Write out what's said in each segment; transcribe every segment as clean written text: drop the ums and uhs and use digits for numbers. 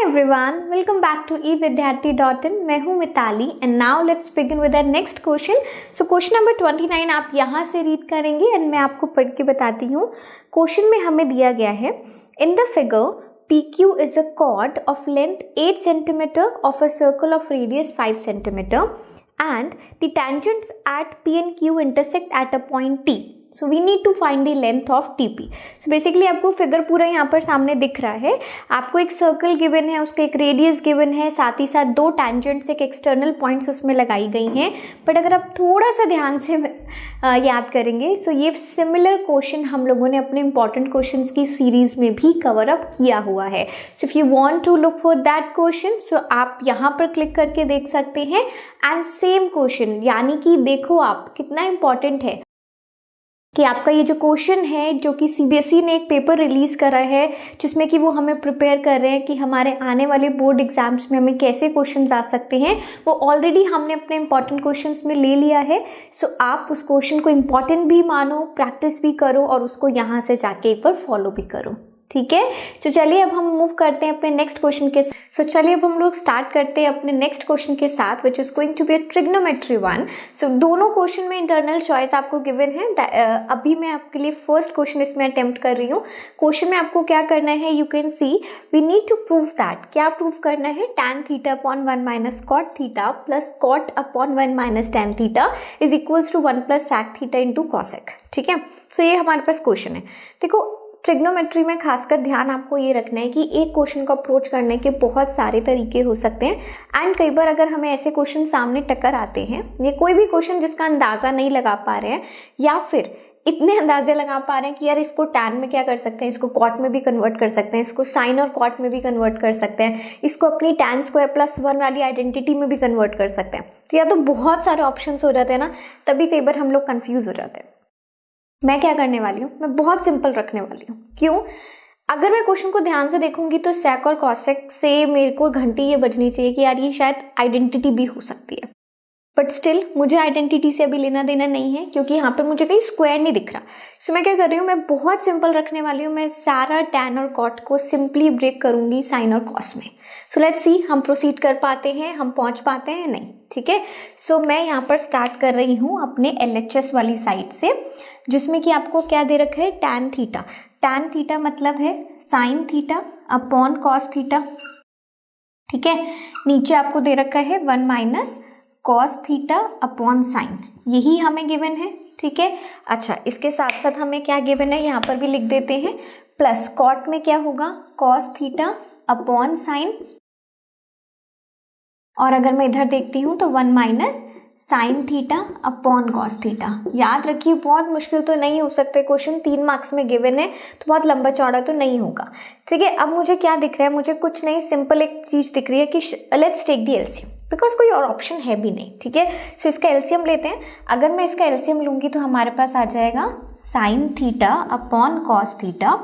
Everyone, welcome back to evidyarthi.in। मैं हूँ Mitali and now let's begin with our next question. So question number 29 आप यहाँ से read करेंगे एंड मैं आपको पढ़ के बताती हूँ। क्वेश्चन में हमें दिया गया है, in the figure PQ is a chord of length 8 cm of a circle of radius 5 cm and the tangents at P and Q intersect at a point T. So we need to find the length of TP. So basically आपको figure पूरा यहाँ पर सामने दिख रहा है। आपको एक सर्कल गिवन है, उसका एक रेडियस गिवन है, साथ ही साथ दो टैंजेंट्स एक एक्सटर्नल पॉइंट्स उसमें लगाई गई हैं। बट अगर आप थोड़ा सा ध्यान से याद करेंगे तो ये सिमिलर क्वेश्चन हम लोगों ने अपने इंपॉर्टेंट क्वेश्चंस की सीरीज में भी कवर अप किया हुआ है। So if you want to look for that question so आप यहाँ पर क्लिक करके देख सकते हैं। एंड सेम क्वेश्चन, यानी कि देखो आप कितना इंपॉर्टेंट है कि आपका ये जो क्वेश्चन है जो कि CBSE ने एक पेपर रिलीज़ करा है जिसमें कि वो हमें प्रिपेयर कर रहे हैं कि हमारे आने वाले बोर्ड एग्जाम्स में हमें कैसे क्वेश्चंस आ सकते हैं, वो ऑलरेडी हमने अपने इंपॉर्टेंट क्वेश्चंस में ले लिया है। सो आप उस क्वेश्चन को इम्पॉर्टेंट भी मानो, प्रैक्टिस भी करो और उसको यहाँ से जाके एक बार फॉलो भी करो। ठीक है, तो चलिए अब हम मूव करते हैं अपने नेक्स्ट क्वेश्चन के साथ। सो चलिए अब हम लोग स्टार्ट करते हैं अपने नेक्स्ट क्वेश्चन के साथ, which is going to be a trigonometry one. So दोनों क्वेश्चन में इंटरनल चॉइस आपको गिवन है। अभी मैं आपके लिए फर्स्ट क्वेश्चन इसमें अटेम्प्ट कर रही हूँ। क्वेश्चन में आपको क्या करना है, you can see we need to prove that. क्या प्रूव करना है, tan theta upon 1 minus cot theta plus cot upon 1 minus tan theta is equals to 1 plus sec theta into cosec. ठीक है, सो ये हमारे पास क्वेश्चन है। देखो ट्रिग्नोमेट्री में खासकर ध्यान आपको ये रखना है कि एक क्वेश्चन को अप्रोच करने के बहुत सारे तरीके हो सकते हैं। एंड कई बार अगर हमें ऐसे क्वेश्चन सामने टक्कर आते हैं, या कोई भी क्वेश्चन जिसका अंदाज़ा नहीं लगा पा रहे हैं, या फिर इतने अंदाजे लगा पा रहे हैं कि यार इसको टैन में क्या कर सकते हैं, इसको कॉट में भी कन्वर्ट कर सकते हैं, इसको साइन और कॉट में भी कन्वर्ट कर सकते हैं, इसको अपनी टैन स्क्वायर प्लस 1 वाली आइडेंटिटी में भी कन्वर्ट कर सकते हैं। तो या तो बहुत सारे ऑप्शन हो जाते हैं ना, तभी कई बार हम लोग कन्फ्यूज हो जाते हैं। मैं क्या करने वाली हूँ, मैं बहुत सिंपल रखने वाली हूँ। क्यों? अगर मैं क्वेश्चन को ध्यान से देखूंगी तो सेक और कॉसेक से मेरे को घंटी ये बजनी चाहिए कि यार ये शायद आइडेंटिटी भी हो सकती है। बट स्टिल मुझे आइडेंटिटी से अभी लेना देना नहीं है, क्योंकि यहाँ पर मुझे कहीं स्क्वायर नहीं दिख रहा। सो मैं क्या कर रही हूँ, मैं बहुत सिंपल रखने वाली हूँ। मैं सारा टैन और कॉट को सिंपली ब्रेक करूंगी साइन और कॉस में। सो लेट्स सी हम प्रोसीड कर पाते हैं, हम पहुंच पाते हैं नहीं। ठीक है, सो मैं यहाँ पर स्टार्ट कर रही हूँ अपने LHS वाली साइड से, जिसमें कि आपको क्या दे रखा है, टैन थीटा। टैन थीटा मतलब है sign theta upon cos theta. ठीक है, नीचे आपको दे रखा है 1 minus cos theta upon sine, यही हमें गिवन है। ठीक है, अच्छा इसके साथ साथ हमें क्या गिवन है यहाँ पर भी लिख देते हैं, प्लस कॉट में क्या होगा, कॉस थीटा अपॉन साइन, और अगर मैं इधर देखती हूँ तो 1 minus sine theta upon cos theta. याद रखिए बहुत मुश्किल तो नहीं हो सकते क्वेश्चन, 3 मार्क्स में गिवन है तो बहुत लंबा चौड़ा तो नहीं होगा। ठीक है, अब मुझे क्या दिख रहा है, मुझे कुछ नहीं, सिंपल एक चीज दिख रही है कि let's take the LCM, because कोई और ऑप्शन है भी नहीं। ठीक है, सो इसका एलसीएम लेते हैं। अगर मैं इसका एलसीएम लूंगी तो हमारे पास आ जाएगा sign theta upon cos theta.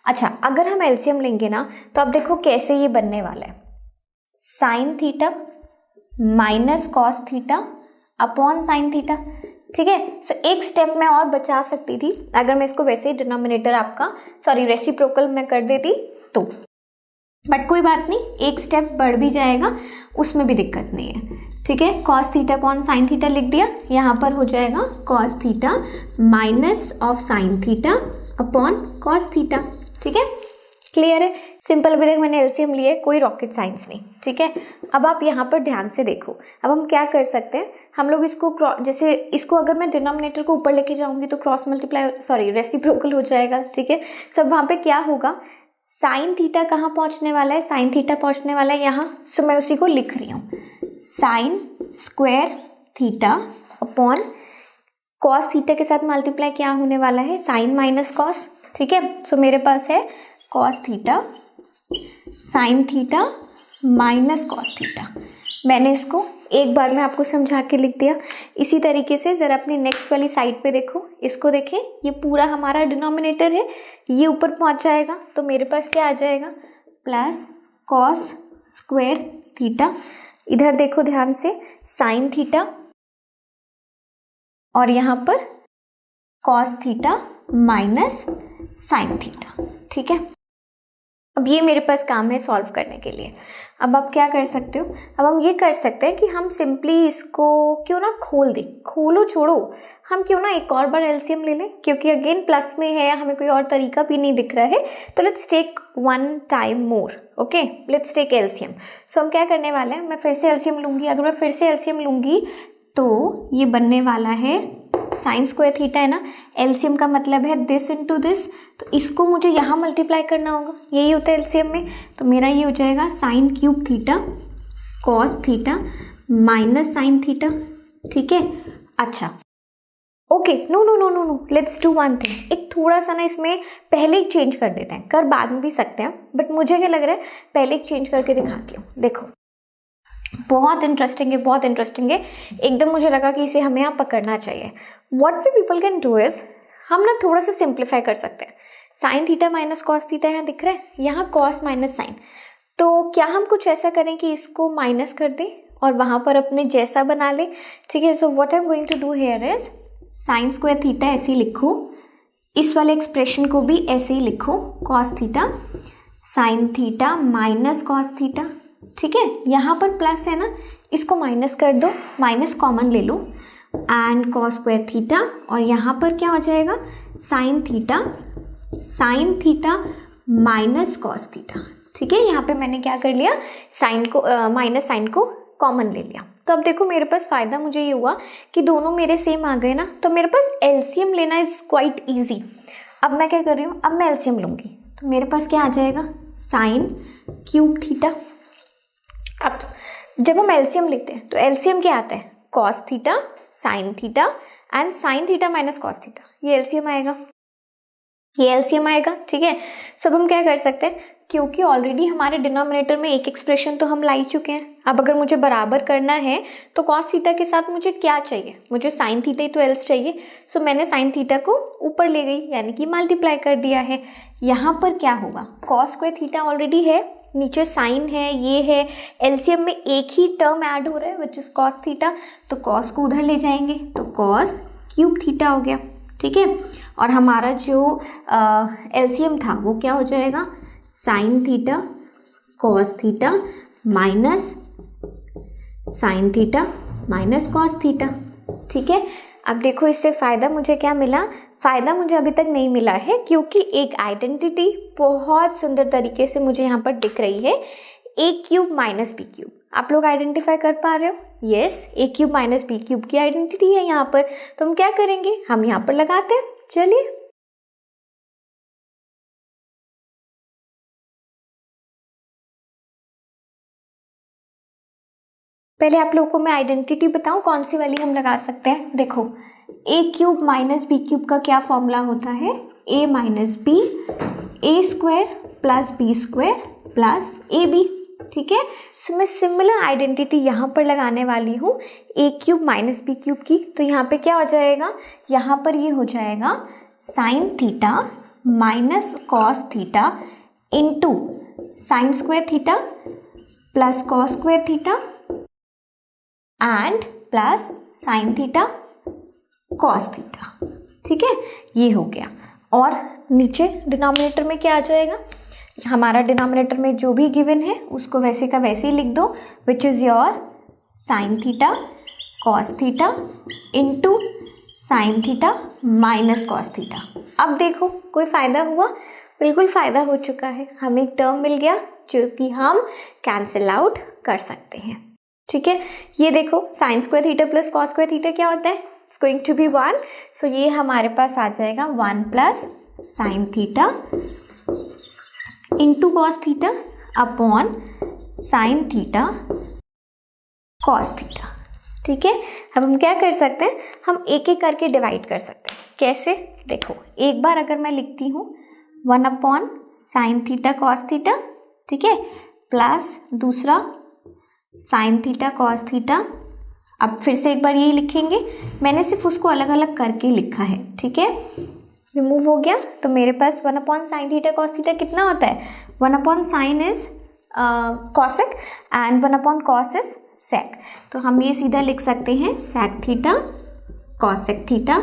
अच्छा अगर हम एलसीएम लेंगे ना तो अब देखो कैसे ये बनने वाला है, sign theta minus cos theta upon sine theta. ठीक है, सो एक स्टेप मैं और बचा सकती थी अगर मैं इसको वैसे ही डिनोमिनेटर आपका रेसिप्रोकल में कर देती तो, बट कोई बात नहीं, एक स्टेप बढ़ भी जाएगा, उसमें भी दिक्कत नहीं है। ठीक है, cos theta upon sine theta लिख दिया, यहाँ पर हो जाएगा cos theta minus of sine theta upon cos theta. ठीक है, क्लियर है, सिंपल। भी देख मैंने एलसीएम लिए, कोई रॉकेट साइंस नहीं। ठीक है, अब आप यहाँ पर ध्यान से देखो, अब हम क्या कर सकते हैं, हम लोग इसको जैसे इसको अगर मैं डिनोमिनेटर को ऊपर लेके जाऊंगी तो क्रॉस मल्टीप्लाई रेसिप्रोकल हो जाएगा। ठीक है, सब वहाँ पे क्या होगा, साइन थीटा कहाँ पहुँचने वाला है, साइन थीटा पहुँचने वाला है यहाँ। सो मैं उसी को लिख रही हूँ, sign square theta upon cos theta के साथ मल्टीप्लाई क्या होने वाला है, साइन माइनस कॉस। ठीक है, सो मेरे पास है cos theta sine theta minus cos theta. मैंने इसको एक बार में आपको समझा के लिख दिया। इसी तरीके से जरा अपनी नेक्स्ट वाली साइड पे देखो, इसको देखें, ये पूरा हमारा डिनोमिनेटर है, ये ऊपर पहुंच जाएगा तो मेरे पास क्या आ जाएगा, प्लस कॉस स्क्वायर थीटा। इधर देखो ध्यान से, साइन थीटा और यहाँ पर cos theta minus sine theta. ठीक है, अब ये मेरे पास काम है सॉल्व करने के लिए। अब आप क्या कर सकते हो, अब हम ये कर सकते हैं कि हम सिंपली इसको क्यों ना खोल दें, खोलो छोड़ो, हम क्यों ना एक और बार एलसीएम ले लें, क्योंकि अगेन प्लस में है, हमें कोई और तरीका भी नहीं दिख रहा है। तो let's take one time more, okay, let's take LCM. So हम क्या करने वाले हैं, मैं फिर से एलसीएम लूँगी। अगर मैं फिर से एलसीएम लूँगी तो ये बनने वाला है साइन स्क्वायर थीटा, है ना। एलसीएम का मतलब है दिस इनटू दिस, तो इसको मुझे यहाँ मल्टीप्लाई करना होगा, यही होता है एलसीएम में। तो मेरा ये हो जाएगा sine cube theta cos theta minus sine theta, ठीक है। अच्छा okay, no no no no no, let's do one thing, एक थोड़ा सा ना इसमें पहले ही चेंज कर देते हैं, कर बाद में भी सकते हैं, बट मुझे क्या लग रहा है पहले एक चेंज करके दिखाती हूँ। देखो बहुत इंटरेस्टिंग है, बहुत इंटरेस्टिंग है, एकदम मुझे लगा कि इसे हमें यहाँ पकड़ना चाहिए। What we people can do is, हम ना थोड़ा सा सिंप्लीफाई कर सकते हैं। Sine theta minus cos theta यहाँ दिख रहा है, यहाँ कॉस माइनस साइन, तो क्या हम कुछ ऐसा करें कि इसको माइनस कर दें और वहाँ पर अपने जैसा बना लें, ठीक है। So what I am going to do here is sine square theta ऐसे ही लिखो, इस वाले एक्सप्रेशन को भी ऐसे ही लिखो, cos theta sine theta minus cos theta, ठीक है। यहाँ पर प्लस है ना, इसको माइनस कर दो, माइनस कॉमन ले लो, एंड कॉस स्क्वायर थीटा, और यहाँ पर क्या हो जाएगा sign theta minus cos theta, ठीक है। यहाँ पे मैंने क्या कर लिया, साइन को माइनस साइन को कॉमन ले लिया। तो अब देखो मेरे पास फ़ायदा मुझे ये हुआ कि दोनों मेरे सेम आ गए ना, तो मेरे पास एलसीएम लेना इज़ क्वाइट ईजी। अब मैं क्या कर रही हूँ, अब मैं एलसीएम लूँगी, तो मेरे पास क्या आ जाएगा साइन क्यूब थीटा। अब जब हम एलसीएम लिखते हैं तो एलसीएम क्या आता है, cos theta sine theta and sign theta minus cos theta, ये एलसीएम आएगा, ये एलसीएम आएगा, ठीक है। सब हम क्या कर सकते हैं, क्योंकि ऑलरेडी हमारे डिनोमिनेटर में एक एक्सप्रेशन तो हम ला ही चुके हैं, अब अगर मुझे बराबर करना है तो कॉस थीटा के साथ मुझे क्या चाहिए, मुझे साइन थीटा ही तो एल्स चाहिए। सो मैंने साइन थीटा को ऊपर ले गई, यानी कि मल्टीप्लाई कर दिया है। यहाँ पर क्या होगा, कॉस स्क्वायर थीटा ऑलरेडी है, नीचे साइन है, ये है, एलसीएम में एक ही टर्म ऐड हो रहा है विच इज कॉस थीटा, तो कॉस को उधर ले जाएंगे तो कॉस क्यूब थीटा हो गया, ठीक है। और हमारा जो एलसीएम था वो क्या हो जाएगा, sign theta cos theta minus sine theta minus cos theta, ठीक है। अब देखो इससे फ़ायदा मुझे क्या मिला, फ़ायदा मुझे अभी तक नहीं मिला है, क्योंकि एक आइडेंटिटी बहुत सुंदर तरीके से मुझे यहाँ पर दिख रही है, ए क्यूब माइनस बी क्यूब। आप लोग आइडेंटिफाई कर पा रहे हो, यस, ए क्यूब माइनस बी क्यूब की आइडेंटिटी है यहाँ पर। तो हम क्या करेंगे, हम यहाँ पर लगाते हैं, चलिए। पहले आप लोगों को मैं आइडेंटिटी बताऊं कौन सी वाली हम लगा सकते हैं। देखो A cube minus B cube का क्या फॉर्मूला होता है, A minus B, A square plus B square plus A B, ठीक है। सो मैं सिमिलर आइडेंटिटी यहाँ पर लगाने वाली हूँ ए क्यूब माइनस बी क्यूब की। तो यहाँ पे क्या हो जाएगा, यहाँ पर ये हो जाएगा sign theta minus cos theta into sine square theta plus cos square theta and plus sign theta cos theta, ठीक है, ये हो गया। और नीचे डिनोमिनेटर में क्या आ जाएगा, हमारा डिनोमिनेटर में जो भी गिवन है उसको वैसे का वैसे ही लिख दो, which is your sign theta cos theta into sine theta minus cos theta. अब देखो कोई फ़ायदा हुआ, बिल्कुल फ़ायदा हो चुका है, हमें एक टर्म मिल गया जो कि हम कैंसिल आउट कर सकते हैं, ठीक है। ये देखो sign square theta plus cos square theta क्या होता है, इट्स गोइंग टू बी 1, सो ये हमारे पास आ जाएगा 1 plus sine theta into cos theta upon sine theta cos theta, ठीक है। अब हम क्या कर सकते हैं, हम एक एक करके डिवाइड कर सकते हैं। कैसे, देखो एक बार अगर मैं लिखती हूँ 1 upon sine theta cos theta, ठीक है, प्लस दूसरा साइन थीटा कॉस थीटा। अब फिर से एक बार यही लिखेंगे, मैंने सिर्फ उसको अलग अलग करके लिखा है, ठीक है, रिमूव हो गया। तो मेरे पास 1 upon sine theta cos theta कितना होता है, 1 upon sine is cosec and 1 upon cos is sec. तो हम ये सीधा लिख सकते हैं sec theta cosec theta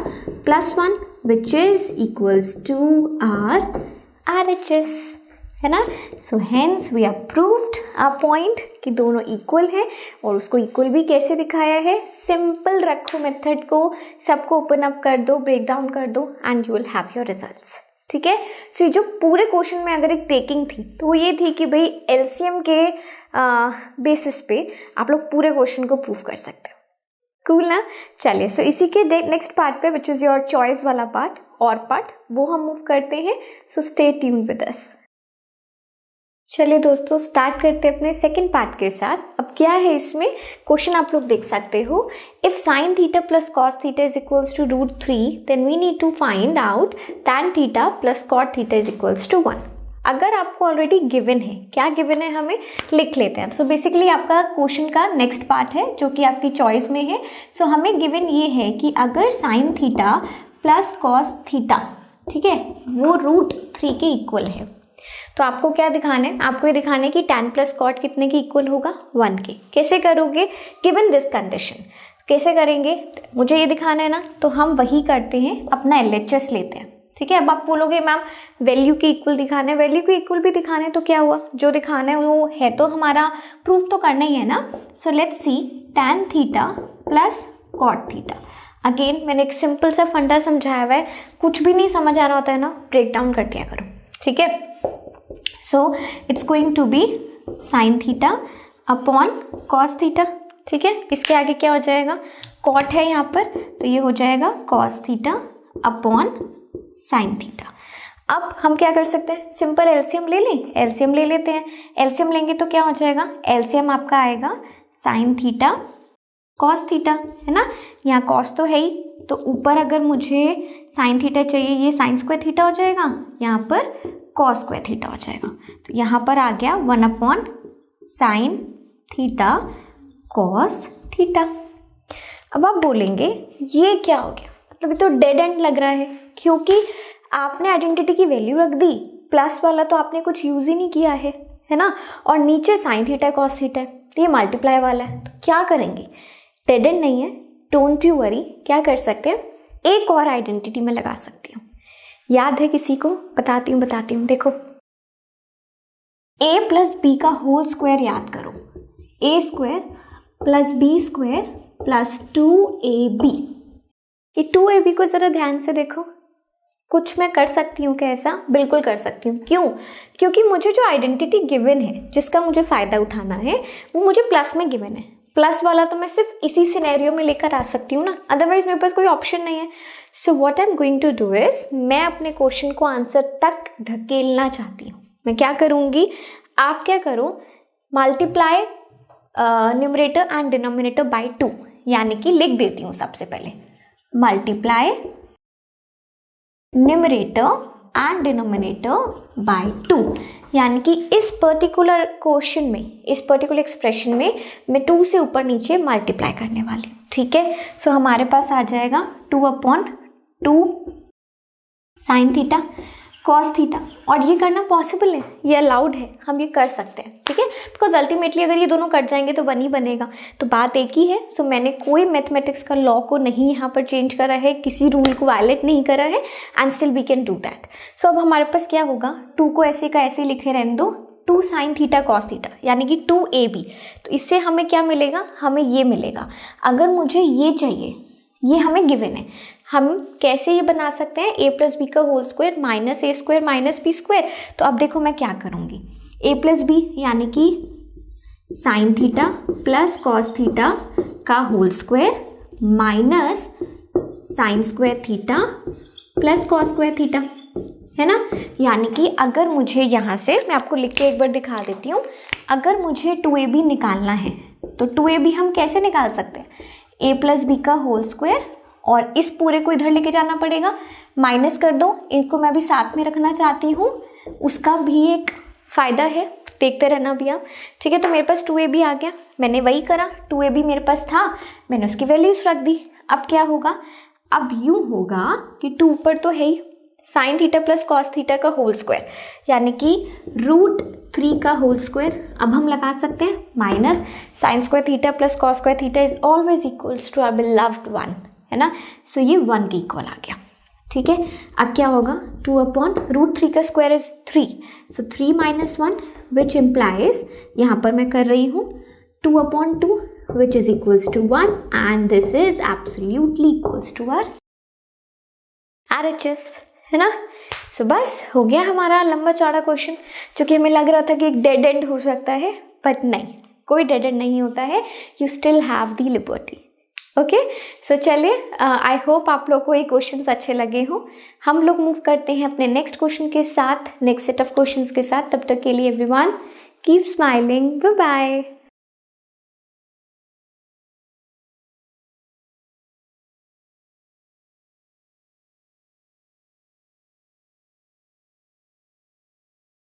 plus 1 which is equals to R RHS, है ना। So hence we have proved a point कि दोनों इक्वल है। और उसको इक्वल भी कैसे दिखाया है, सिंपल रखो मेथड को, सबको ओपन अप कर दो, ब्रेक डाउन कर दो and you will have your results. ठीक है। सो जो पूरे क्वेश्चन में अगर एक टेकिंग थी तो वो ये थी कि भाई एलसीएम के बेसिस पे आप लोग पूरे क्वेश्चन को प्रूव कर सकते हो। कूल ना। चलिए सो इसी के नेक्स्ट पार्ट पे विच इज़ योर चॉइस वाला पार्ट और पार्ट वो हम मूव करते हैं। So stay tune with us. चलिए दोस्तों स्टार्ट करते हैं अपने सेकंड पार्ट के साथ। अब क्या है इसमें क्वेश्चन आप लोग देख सकते हो, if sine theta plus cos theta is equals to √3 then we need to find out tan theta plus cot theta is equals to 1। अगर आपको ऑलरेडी गिवन है, क्या गिवन है हमें लिख लेते हैं। सो बेसिकली आपका क्वेश्चन का नेक्स्ट पार्ट है जो कि आपकी चॉइस में है। सो हमें गिवन ये है कि अगर sign theta plus cos theta, ठीक है, वो √3 के इक्वल है तो आपको क्या दिखाना है, आपको ये दिखाना है कि टैन प्लस कॉट कितने के इक्वल होगा, 1 के। कैसे करोगे, गिवन दिस कंडीशन कैसे करेंगे, मुझे ये दिखाना है ना, तो हम वही करते हैं, अपना LHS लेते हैं। ठीक है। अब आप बोलोगे मैम वैल्यू के इक्वल दिखाना है, वैल्यू के इक्वल भी दिखाना है, तो क्या हुआ, जो दिखाना है वो है तो हमारा प्रूफ तो करना ही है ना। So let's see tan theta plus cot theta. Again मैंने एक सिंपल सा फंडा समझाया हुआ है, कुछ भी नहीं समझ आ रहा होता है ना, ब्रेक डाउन कर दिया करो। ठीक है। So it's going to be sine theta upon cos theta. ठीक है। इसके आगे क्या हो जाएगा, कॉट है यहाँ पर तो ये हो जाएगा cos theta upon sine theta. अब हम क्या कर सकते हैं, सिंपल एलसीएम ले लें, एलसीएम ले लेते हैं। एलसीएम लेंगे तो क्या हो जाएगा, एलसीएम आपका आएगा साइन थीटा कॉस थीटा, है ना। यहाँ कॉस तो है ही, तो ऊपर अगर मुझे साइन थीटा चाहिए ये साइन स्क्वायर थीटा हो जाएगा, यहाँ पर कॉस स्क्वायर थीटा हो जाएगा। तो यहाँ पर आ गया 1 upon sine theta cos theta. अब आप बोलेंगे ये क्या हो गया, मतलब ये तो डेड एंड लग रहा है, क्योंकि आपने आइडेंटिटी की वैल्यू रख दी, प्लस वाला तो आपने कुछ यूज ही नहीं किया है ना, और नीचे साइन थीटा कॉस थीटा है, ये मल्टीप्लाई वाला है। तो क्या करेंगे, डेड एंड नहीं है, डोंट यू वरी, क्या कर सकते हैं, एक और आइडेंटिटी में लगा सकती हूँ। याद है किसी को, बताती हूँ। देखो a प्लस बी का होल स्क्वायर याद करो, a square plus B square plus 2ab। ये 2ab को जरा ध्यान से देखो, कुछ मैं कर सकती हूँ क्या ऐसा, बिल्कुल कर सकती हूँ। क्यों, क्योंकि मुझे जो आइडेंटिटी गिवन है जिसका मुझे फायदा उठाना है वो मुझे प्लस में गिवन है। प्लस वाला तो मैं सिर्फ इसी सिनेरियो में लेकर आ सकती हूँ ना, अदरवाइज मेरे पास कोई ऑप्शन नहीं है। So what I am going to do is, मैं अपने क्वेश्चन को आंसर तक ढकेलना चाहती हूँ। मैं क्या करूँगी, आप क्या करो, multiply numerator and denominator by 2, यानी कि लिख देती हूँ सबसे पहले multiply numerator and denominator by 2, यानी कि इस पर्टिकुलर क्वेश्चन में, इस पर्टिकुलर एक्सप्रेशन में मैं 2 से ऊपर नीचे मल्टीप्लाई करने वाली। ठीक है। सो हमारे पास आ जाएगा 2 upon 2 sign theta cos theta, और ये करना पॉसिबल है, ये अलाउड है, हम ये कर सकते हैं। ठीक है। बिकॉज अल्टीमेटली अगर ये दोनों कट जाएंगे तो 1 ही बनेगा, तो बात एक ही है। सो मैंने कोई मैथमेटिक्स का लॉ को नहीं यहाँ पर चेंज करा है, किसी रूल को वायलेट नहीं करा है, and still we can do that. So अब हमारे पास क्या होगा, 2 को ऐसे का ऐसे लिखे रहने दो, 2 साइन थीटा कॉस थीटा यानी कि 2ab। तो इससे हमें क्या मिलेगा, हमें ये मिलेगा। अगर मुझे ये चाहिए, ये हमें गिवन है, हम कैसे ये बना सकते हैं, a प्लस बी का whole square minus a square minus b square. तो अब देखो मैं क्या करूँगी, a प्लस बी यानी कि sine theta plus cos theta का whole square minus sine square theta plus cos square theta, है ना। यानी कि अगर मुझे यहाँ से, मैं आपको लिख के एक बार दिखा देती हूँ, अगर मुझे 2ab निकालना है तो 2ab हम कैसे निकाल सकते हैं, a प्लस बी का होल स्क्वायर, और इस पूरे को इधर लेके जाना पड़ेगा, माइनस कर दो, इनको मैं भी साथ में रखना चाहती हूँ, उसका भी एक फ़ायदा है, देखते रहना भी आप। ठीक है। तो मेरे पास 2ab आ गया, मैंने वही करा, 2ab मेरे पास था, मैंने उसकी वैल्यूज रख दी। अब क्या होगा, अब यूँ होगा कि 2 ऊपर तो है ही, sine theta plus cos theta का होल स्क्वायर यानी कि √3 का होल स्क्वायर, अब हम लगा सकते हैं minus sine square theta plus cos square theta is always equals to our beloved 1, है ना। सो ये 1 के इक्वल आ गया। ठीक है, अब क्या होगा, 2/√3 का square is 3, so 3 - 1 which implies, यहाँ पर मैं कर रही हूँ 2/2 which is equals to 1 and this is absolutely equals to our RHS, है ना। सो बस हो गया हमारा लंबा चौड़ा क्वेश्चन, जो कि हमें लग रहा था कि एक डेड एंड हो सकता है, बट नहीं, कोई डेड एंड नहीं होता है, you still have the liberty. Okay, so चलिए, आई होप आप लोग को ये क्वेश्चंस अच्छे लगे हों। हम लोग मूव करते हैं अपने नेक्स्ट क्वेश्चन के साथ, नेक्स्ट सेट ऑफ क्वेश्चंस के साथ। तब तक के लिए everyone keep smiling, bye bye.